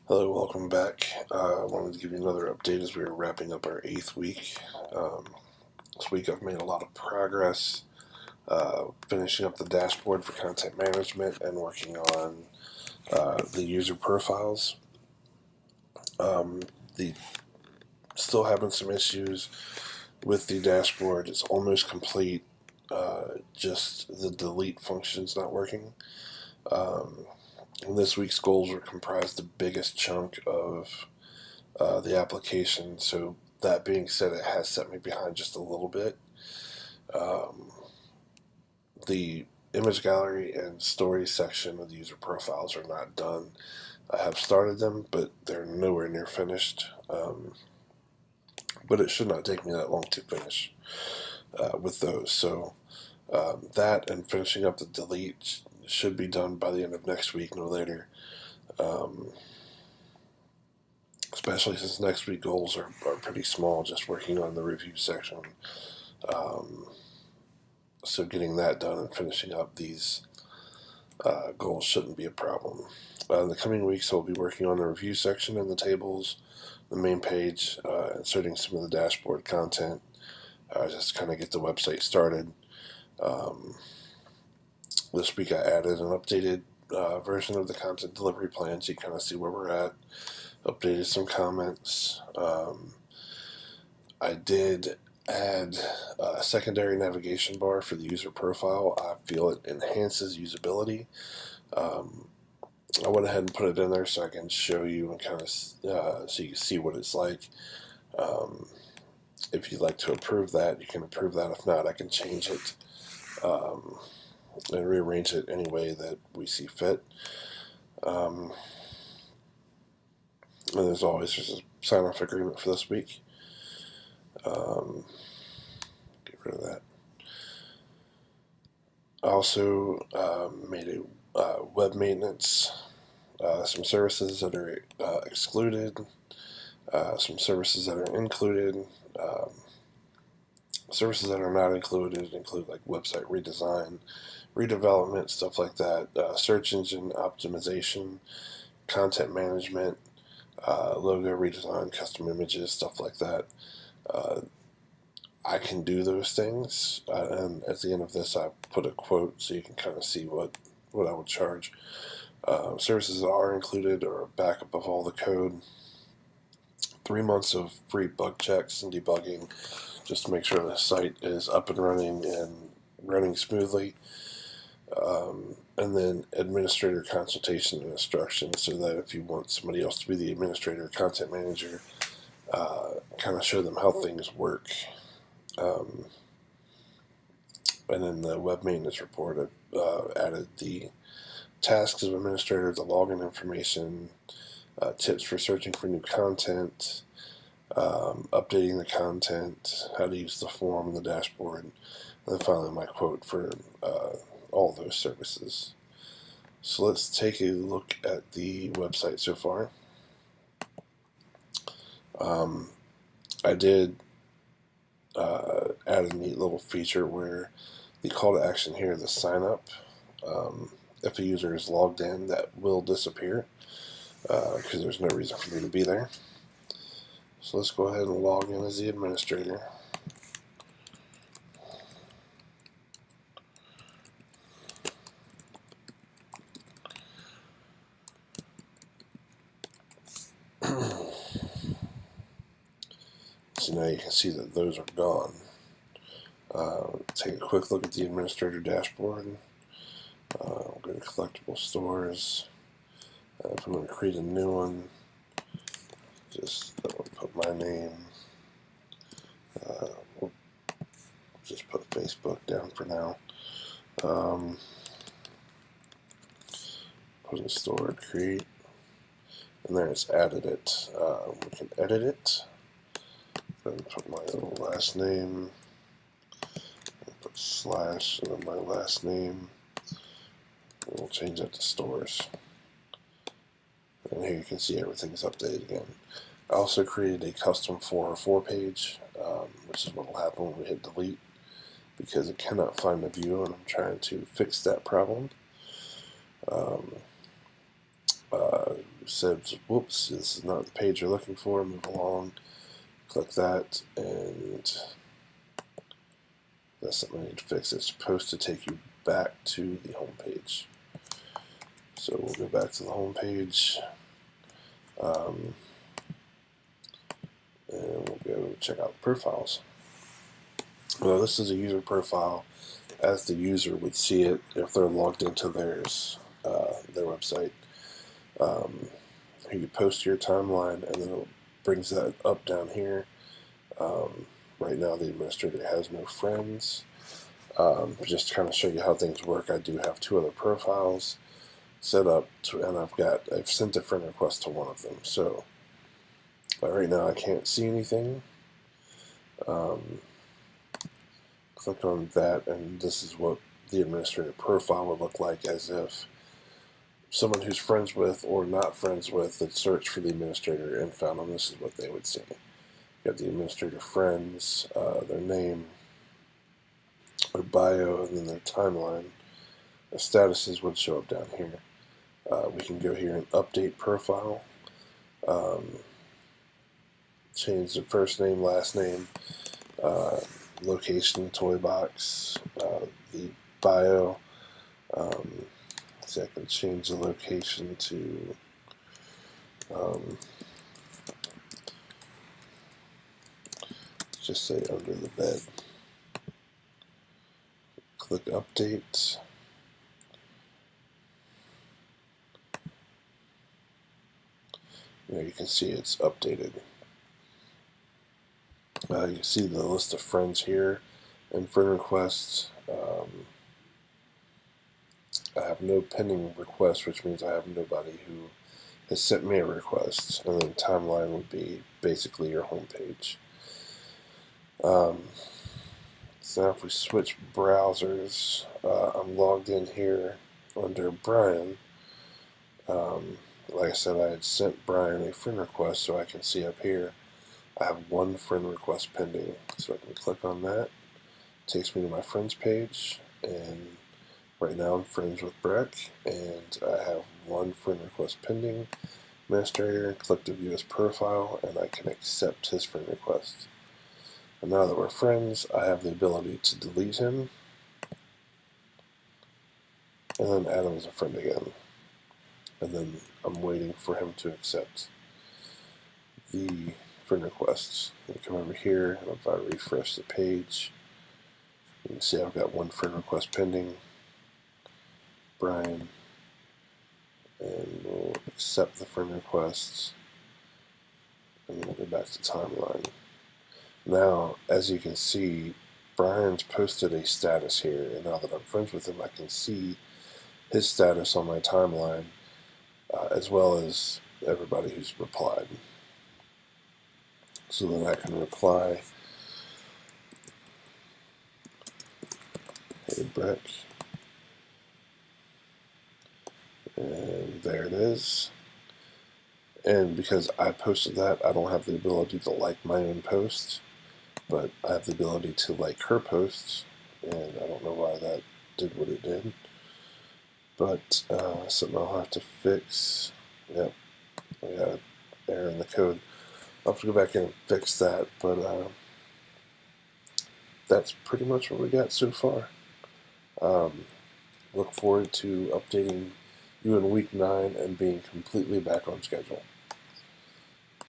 Hello, welcome back. I wanted to give you another update as we are wrapping up our 8th week. This week I've made a lot of progress, finishing up the dashboard for content management and working on the user profiles. The Still having some issues with the dashboard. It's almost complete. Just the delete function's not working. This week's goals were comprised the biggest chunk of the application. So that being said, it has set me behind just a little bit. The image gallery and story section of the user profiles are not done. I have started them, but they're nowhere near finished. But it should not take me that long to finish with those. So that and finishing up the delete should be done by the end of next week, no later. Especially since next week goals are pretty small, just working on the review section. So getting that done and finishing up these goals shouldn't be a problem. In the coming weeks, I'll be working on the review section and the tables, the main page, inserting some of the dashboard content, just to kind of get the website started. This week I added an updated version of the content delivery plan so you kind of see where we're at. Updated some comments. I did add a secondary navigation bar for the user profile. I feel it enhances usability. I went ahead and put it in there so I can show you and kind of so you can see what it's like. If you'd like to approve that, you can approve that. If not, I can change it and rearrange it any way that we see fit. And there's always just a sign-off agreement for this week. Get rid of that. I also made a web maintenance, some services that are excluded, some services that are included. Services that are not included include like website redesign, redevelopment, stuff like that, search engine optimization, content management, logo redesign, custom images, stuff like that. I can do those things, and at the end of this, I put a quote so you can kind of see what I would charge. Services that are included are a backup of all the code, 3 months of free bug checks and debugging, just to make sure the site is up and running smoothly. And then administrator consultation and instructions, so that if you want somebody else to be the administrator, content manager, kind of show them how things work. And in the web maintenance report, I've added the tasks of administrator, the login information, tips for searching for new content, updating the content, how to use the form and the dashboard, and then finally my quote for all those services. So let's take a look at the website so far. I did add a neat little feature where the call to action here, the sign up, if a user is logged in, that will disappear because there's no reason for me to be there. So let's go ahead and log in as the administrator. So now you can see that those are gone. Take a quick look at the administrator dashboard. Go to collectible stores. If I'm going to create a new one, just put my name. We'll just put Facebook down for now. Put in store, create, and there it's added it. We can edit it. Then put my little last name. Put slash and then my last name. And we'll change that to stores. And here you can see everything's updated again. I also created a custom 404 page, which is what will happen when we hit delete, because it cannot find the view, and I'm trying to fix that problem. says, whoops, this is not the page you're looking for, move along, click that, and that's something I need to fix. It's supposed to take you back to the home page. So we'll go back to the home page, and we'll go check out profiles. Well, this is a user profile as the user would see it if they're logged into their website. You post your timeline, and then it brings that up down here. Right now, the administrator has no friends. Just to kind of show you how things work, I do have 2 other profiles set up, and I've sent a friend request to one of them. So right now, I can't see anything. Click on that, and this is what the administrator profile would look like, as if someone who's friends with or not friends with had searched for the administrator and found them. This is what they would see. You have the administrator friends, their name, their bio, and then their timeline. The statuses would show up down here. We can go here and update profile, change the first name, last name, location, toy box, the bio. So I can change the location to just say under the bed. Click update. You can see it's updated. You can see the list of friends here and friend requests. I have no pending requests, which means I have nobody who has sent me a request. And then timeline would be basically your home page. So now if we switch browsers, I'm logged in here under Brian. Like I said, I had sent Brian a friend request, so I can see up here I have 1 friend request pending. So I can click on that. It takes me to my friends page, and right now I'm friends with Breck, and I have 1 friend request pending. Administrator, click to view his profile, and I can accept his friend request. And now that we're friends, I have the ability to delete him, and then add him as a friend again. And then I'm waiting for him to accept the friend requests. And come over here, and if I refresh the page, you can see I've got 1 friend request pending, Brian, and we'll accept the friend requests, and then we'll go back to timeline. Now, as you can see, Brian's posted a status here, and now that I'm friends with him, I can see his status on my timeline, as well as everybody who's replied. So then I can reply, hey Breck, and there it is. And because I posted that, I don't have the ability to like my own posts, but I have the ability to like her posts, and I don't know why that did what it did. But something I'll have to fix. Yep, I got an error in the code. I'll have to go back in and fix that, but that's pretty much what we got so far. Look forward to updating you in week 9 and being completely back on schedule.